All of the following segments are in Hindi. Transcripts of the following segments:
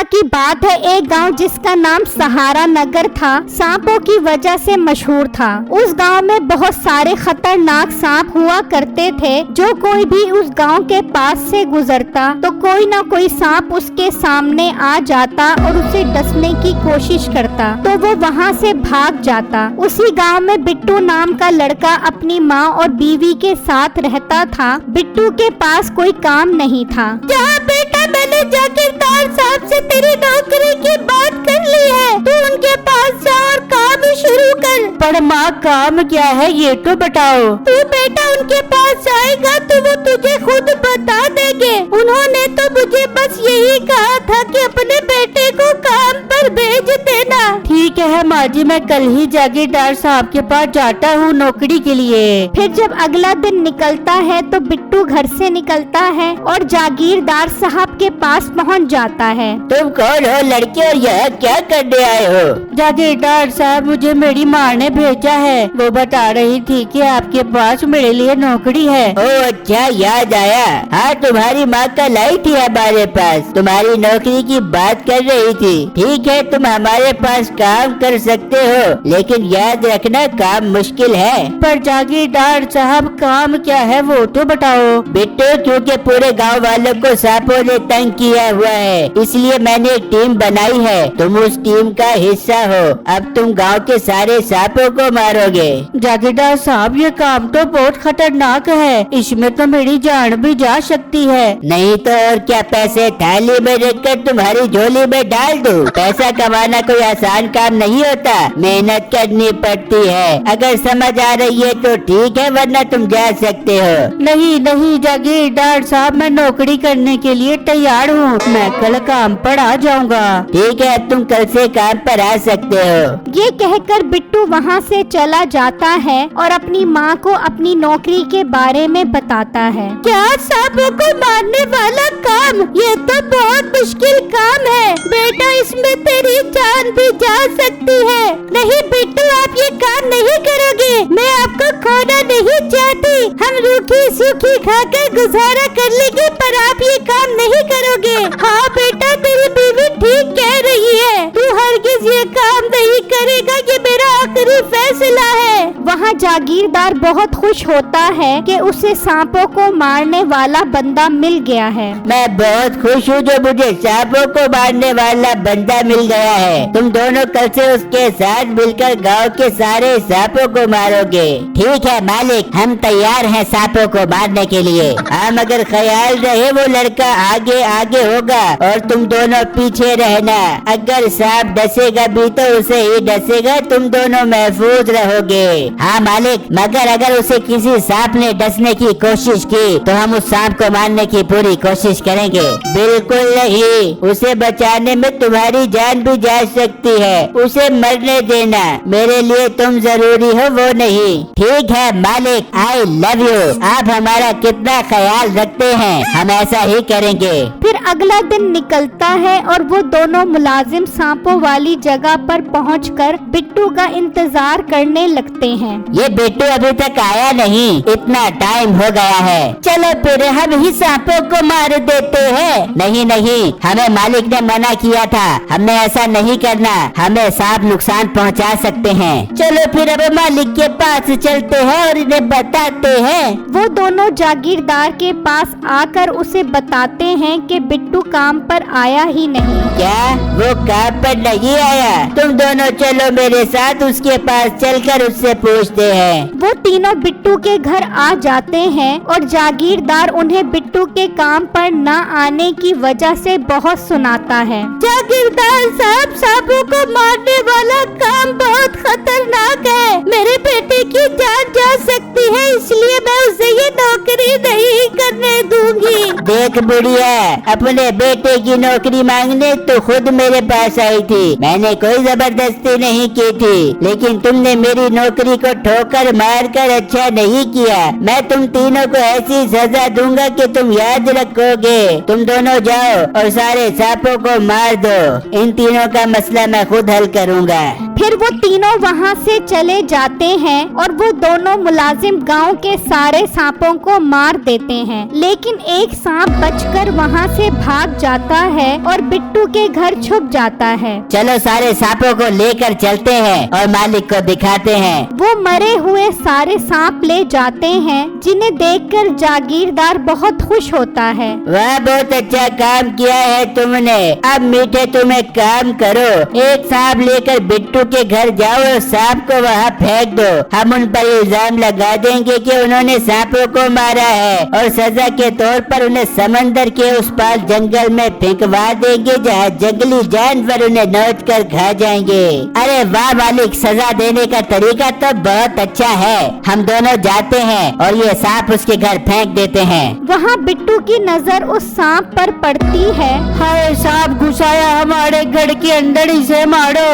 जगह की बात है, एक गांव जिसका नाम सहारा नगर था, सांपों की वजह से मशहूर था। उस गांव में बहुत सारे खतरनाक सांप हुआ करते थे। जो कोई भी उस गांव के पास से गुजरता तो कोई ना कोई सांप उसके सामने आ जाता और उसे डसने की कोशिश करता तो वो वहाँ से भाग जाता। उसी गांव में बिट्टू नाम का लड़का अपनी माँ और बीवी के साथ रहता था। बिट्टू के पास कोई काम नहीं था। जा बेटा, मैंने जागीरदार साहब से तेरी नौकरी की बात कर ली है, तू उनके पास जा और काम शुरू कर। पर माँ, काम क्या है ये तो बताओ। तू बेटा उनके पास जाएगा तो वो तुझे खुद बता देंगे। उन्होंने तो मुझे बस यही कहा था कि अपने बेटे को काम पर भेज देना। ठीक है माँ जी, मैं कल ही जागीरदार साहब के पास जाता हूँ नौकरी के लिए। फिर जब अगला दिन निकलता है तो बिट्टू घर से निकलता है और जागीरदार साहब के पास पहुँच जाता है। तुम कौन हो लड़के और यह क्या करने आए हो? जागीरदार साहब, मुझे मेरी माँ ने भेजा है। वो बता रही थी कि आपके पास मेरे लिए नौकरी है। ओह अच्छा, याद आया। हाँ, तुम्हारी माँ कल आई थी हमारे पास, तुम्हारी नौकरी की बात कर रही थी। ठीक है, तुम हमारे पास काम कर सकते हो, लेकिन याद रखना काम मुश्किल है। पर जागीरदार साहब, काम क्या है वो तो बताओ। बिट्टू, क्योंकि पूरे गांव वालों को सांपों ने तंग किया हुआ है, इसलिए मैंने एक टीम बनाई है। तुम उस टीम का हिस्सा हो। अब तुम गांव के सारे सांपों को मारोगे। जागीरदार साहब, ये काम तो बहुत खतरनाक है, इसमें तो मेरी जान भी जा सकती है। नहीं तो और क्या, पैसे थाली में रखकर तुम्हारी झोली में डाल दूं? पैसा कमाना कोई आसान काम नहीं होता, मेहनत करनी पड़ती है। अगर समझ आ रही है तो ठीक है, वरना तुम जा सकते हो। नहीं नहीं जागीरदार साहब, मैं नौकरी करने के लिए तैयार हूँ। मैं कल काम पर आ जाऊँगा। ठीक है, तुम कल से काम पर आ सकते हो। ये कहकर बिट्टू वहाँ से चला जाता है और अपनी माँ को अपनी नौकरी के बारे में बताता है। क्या सांपों को मारने वाला काम? ये तो बहुत मुश्किल काम है बेटा, इसमें तेरी जान भी जा सकती है। नहीं बिट्टू, आप ये काम नहीं करोगे। मैं आपको खोना नहीं चाहती। हम रूखी सूखी खाकर गुजारा कर लेंगे, पर आप ये काम नहीं करोगे। हाँ बेटा, तेरी बीवी ठीक कह रही है। तू हरगिज ये काम नहीं करेगा, ये मेरा आखिरी फैसला है। वहाँ जागीरदार बहुत खुश होता है कि उसे सांपों को मारने वाला बंदा मिल गया है। मैं बहुत खुश हूँ जो मुझे सांपों को मारने वाला बंदा मिल गया है। तुम दोनों कल से उसके साथ मिलकर गांव के सारे सांपों को मारोगे। ठीक है मालिक, हम तैयार हैं सांपों को मारने के लिए। हम अगर ख्याल रहे वो लड़का आगे आगे होगा और तुम दोनों पीछे रहना। अगर सांप डसेगा भी तो उसे ही डसेगा, तुम दोनों महफूज रहोगे। हाँ मालिक, मगर अगर उसे किसी सांप ने डसने की कोशिश की तो हम उस सांप को मारने की पूरी कोशिश करेंगे। बिल्कुल नहीं, उसे बचाने में तुम्हारी जान भी जा सकती है। उसे मरने देना, मेरे लिए तुम जरूरी हो वो नहीं। ठीक है मालिक, आई लव यू। आप हमारा कितना ख्याल रखते हैं, हम ऐसा ही करेंगे। फिर अगला दिन निकलता है और वो दोनों मुलाजिम सांपों वाली जगह पर पहुंचकर बिट्टू का इंतजार करने लगते हैं। ये बिट्टू अभी तक आया नहीं, इतना टाइम हो गया है। चलो फिर हम ही सांपों को मार देते हैं। नहीं नहीं, हमें मालिक ने मना किया था, हमने ऐसा नहीं करना। हमें सांप नुकसान पहुंचा सकते हैं। चलो फिर अब मालिक के पास चलते हैं और इन्हें बताते हैं। वो दोनों जागीरदार के पास आकर उसे बताते हैं कि बिट्टू काम पर आया ही नहीं। क्या वो काम पर नहीं आया? तुम दोनों चलो मेरे साथ, उसके पास चलकर उससे पूछते हैं। वो तीनों बिट्टू के घर आ जाते हैं और जागीरदार उन्हें बिट्टू के काम पर न आने की वजह से बहुत सुनाता है। जागीरदार साहब, सांपों को मारने वाला काम बहुत खतरनाक है। मेरे बेटे की जान जा सकती है, इसलिए मैं उसे ये नौकरी नहीं करने दूंगी। देख बुढ़िया, अपने बेटे की नौकरी मांगने तो खुद मेरे पास आई थी। मैंने कोई जबरदस्ती नहीं की थी, लेकिन तुमने मेरी नौकरी को ठोकर मार कर अच्छा नहीं किया। मैं तुम तीनों को ऐसी सजा दूंगा कि तुम याद रखोगे। तुम दोनों जाओ और सारे सांपों को मार दो। इन तीनों का मसला मैं खुद हल करूंगा। फिर वो तीनों वहाँ से चले जाते हैं और वो दोनों मुलाजिम गांव के सारे सांपों को मार देते हैं, लेकिन एक सांप बचकर वहाँ से भाग जाता है और बिट्टू के घर छुप जाता है। चलो सारे सांपों को लेकर चलते हैं और मालिक को दिखाते हैं। वो मरे हुए सारे सांप ले जाते हैं, जिन्हें देखकर जागीरदार बहुत खुश होता है। वह बहुत अच्छा काम किया है तुमने। अब मीठे तुम एक काम करो, एक सांप लेकर बिट्टू के घर जाओ और सांप को वहाँ फेंक दो। हम उन पर इल्जाम लगा देंगे कि उन्होंने सांपों को मारा है और सजा के तौर पर उन्हें समंदर के उस पार जंगल में फेंकवा देंगे, जहाँ जंगली जानवर उन्हें नोच कर खा जाएंगे। अरे वाह मालिक, सजा देने का तरीका तो बहुत अच्छा है। हम दोनों जाते हैं और ये सांप उसके घर फेंक देते हैं। वहाँ बिट्टू की नजर उस सांप पर पड़ती है। हाय, सांप घुसाया हमारे घर के अंदर, इसे मारो।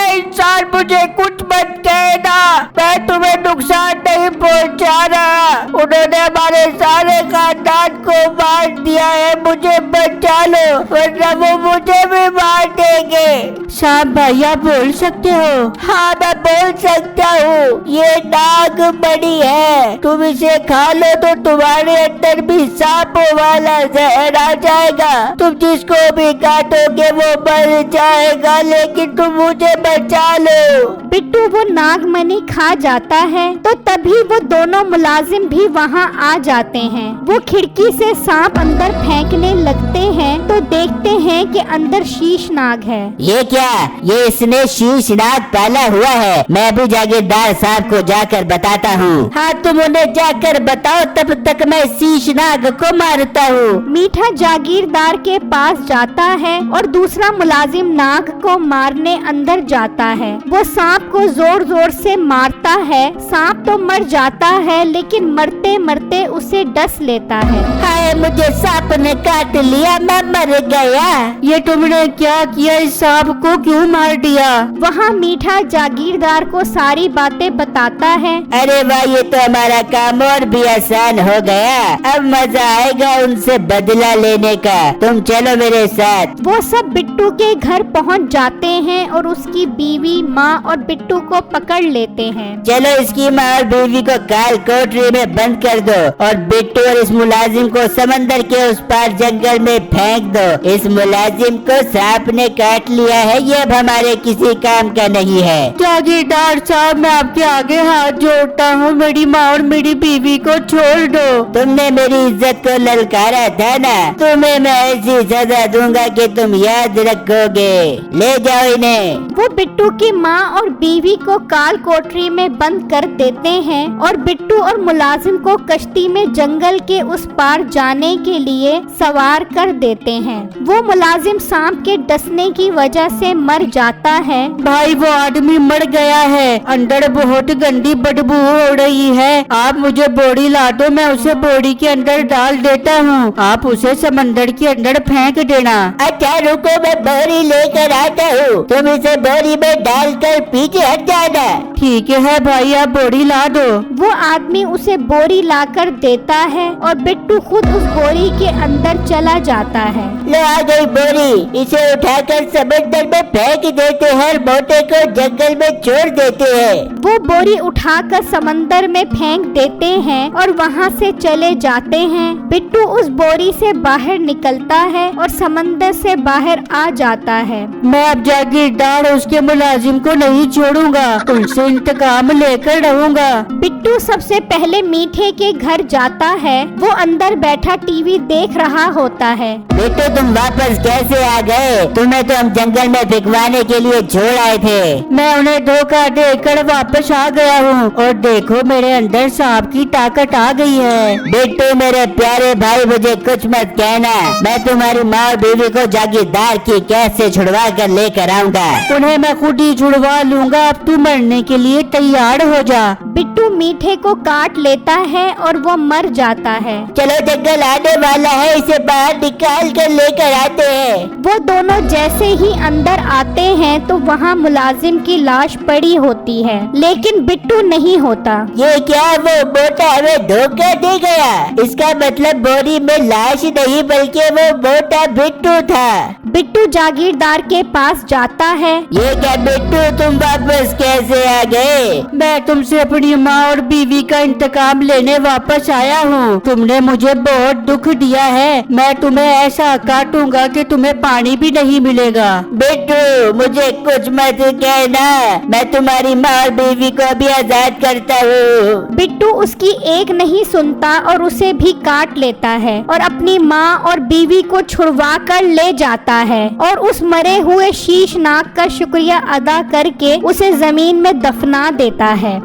इंसान, मुझे कुछ मत कहना, मैं तुम्हें नुकसान नहीं पहुंचा रहा। उन्होंने हमारे सारे खानदान को मार दिया है, मुझे बचा लो वरना वो मुझे भी मार देंगे। सांप भाई, आप बोल सकते हो? हाँ, मैं बोल सकता हूँ। ये नाग मणि है, तुम इसे खा लो तो तुम्हारे अंदर भी सांपों वाला जहर आ जाएगा। तुम जिसको भी काटोगे वो मर जाएगा, लेकिन तुम मुझे बचा लो। बिट्टू वो नागमणि खा जाता है तो तभी वो दोनों मुलाजिम भी वहाँ आ जाते हैं। वो खिड़की से सांप अंदर फेंकने लगते हैं तो देखते हैं कि अंदर शीशनाग है। ये क्या? ये इसने शीशनाग पाला हुआ है। मैं भी जागीरदार साहब को जाकर बताता हूँ। हाँ, तुम उन्हें जाकर बताओ, तब तक मैं शीशनाग को मारता हूँ। मीठा जागीरदार के पास जाता है और दूसरा मुलाजिम नाग को मारने अंदर जाता है। वो सांप को जोर जोर से मारता है। सांप तो मर जाता है, लेकिन मरते मरते उसे डस लेता है। हाय, मुझे सांप ने काट लिया, मैं मर गया। ये तुमने क्या किया? इस सांप को क्यों मार दिया? वहाँ मीठा जागीरदार को सारी बातें बताता है। अरे वाह, ये तो हमारा काम और भी आसान हो गया। अब मजा आएगा उनसे बदला लेने का। तुम चलो मेरे साथ। वो सब बिट्टू के घर पहुँच जाते हैं और उसकी बीवी, माँ और बिट्टू को पकड़ लेते हैं। चलो इसकी माँ और बीवी को काल कोठरी में बंद कर दो और बिट्टू और इस मुलाजिम को समंदर के उस पार जंगल में फेंक दो। इस मुलाजिम को सांप ने काट लिया है, ये अब हमारे किसी काम का नहीं है। जागीरदार साहब, मैं आपके आगे हाथ जोड़ता हूँ, मेरी माँ और मेरी बीवी को छोड़ दो। तुमने मेरी इज्जत को ललकारा था ना, तुम्हें मैं ऐसी सजा दूंगा कि तुम याद रखोगे। ले जाओ इन्हें। वो बिट्टू की माँ और बीवी को काल कोठरी में बंद कर देते हैं और बिट्टू और मुलाजिम को कश्ती में जंगल के उस पार जाने के लिए सवार कर देते हैं। वो मुलाजिम सांप के डसने की वजह से मर जाता है। भाई, वो आदमी मर गया है, अंदर बहुत गंदी बदबू हो रही है। आप मुझे बोरी ला दो, मैं उसे बोरी के अंदर डाल देता हूँ। आप उसे समंदर के अंदर फेंक देना। अच्छा रुको, मैं बोरी लेकर आता हूँ, तुम इसे बोरी में डालकर पीछे हट जाना। ठीक है भाई, आप बोरी ला दो। वो आदमी उसे बोरी लाकर देता है और बिट्टू खुद उस बोरी के अंदर चला जाता है। लो आ गई बोरी, इसे उठाकर समंदर में फेंक देते हैं और मोटे को जंगल में छोड़ देते हैं। वो बोरी उठाकर समंदर में फेंक देते हैं और वहाँ से चले जाते हैं। बिट्टू उस बोरी से बाहर निकलता है और समंदर से बाहर आ जाता है। मैं अब जागीरदार उसके मुलाजिम को नहीं छोड़ूंगा, उनसे इंतकाम लेकर रहूंगा। बिट्टू सबसे पहले मीठे के घर जाता है। वो अंदर बैठा टीवी देख रहा होता है। बेटे, तुम वापस कैसे आ गए? तुम्हें तो हम जंगल में भिगवाने के लिए छोड़ आए थे। मैं उन्हें धोखा देकर वापस आ गया हूँ और देखो मेरे अंदर सांप की ताकत आ गई है। बेटे मेरे प्यारे भाई, मुझे कुछ मत कहना, मैं तुम्हारी माँ और बीवी को जागीरदार की कैद से छुड़वा कर लेकर आऊंगा। उन्हें मैं खुद ही छुड़वा लूंगा, अब तू मरने के लिए तैयार हो जा। बिट्टू मीठे को काट लेता है और वो मर जाता है। चलो जंगल आने वाला है, इसे बाहर निकाल कर लेकर आते हैं। वो दोनों जैसे ही अंदर आते हैं तो वहाँ मुलाजिम की लाश पड़ी होती है, लेकिन बिट्टू नहीं होता। ये क्या? वो मोटा हमें धोखा दे गया। इसका मतलब बोरी में लाश नहीं बल्कि वो मोटा बिट्टू था। बिट्टू जागीरदार के पास जाता है। ये क्या बिट्टू, तुम वापस कैसे आ गए? मैं तुमसे अपनी माँ और बीवी का इंतकाम लेने वापस आया हूँ। तुमने मुझे बहुत दुख दिया है। मैं तुम्हें ऐसा काटूंगा कि तुम्हें पानी भी नहीं मिलेगा। बिट्टू, मुझे कुछ मत कहना, मैं तुम्हारी माँ और बीवी को भी आजाद करता हूँ। बिट्टू उसकी एक नहीं सुनता और उसे भी काट लेता है और अपनी माँ और बीवी को छुड़वा कर ले जाता है और उस मरे हुए शीशनाग का शुक्रिया अदा करके उसे जमीन में दफना देता है।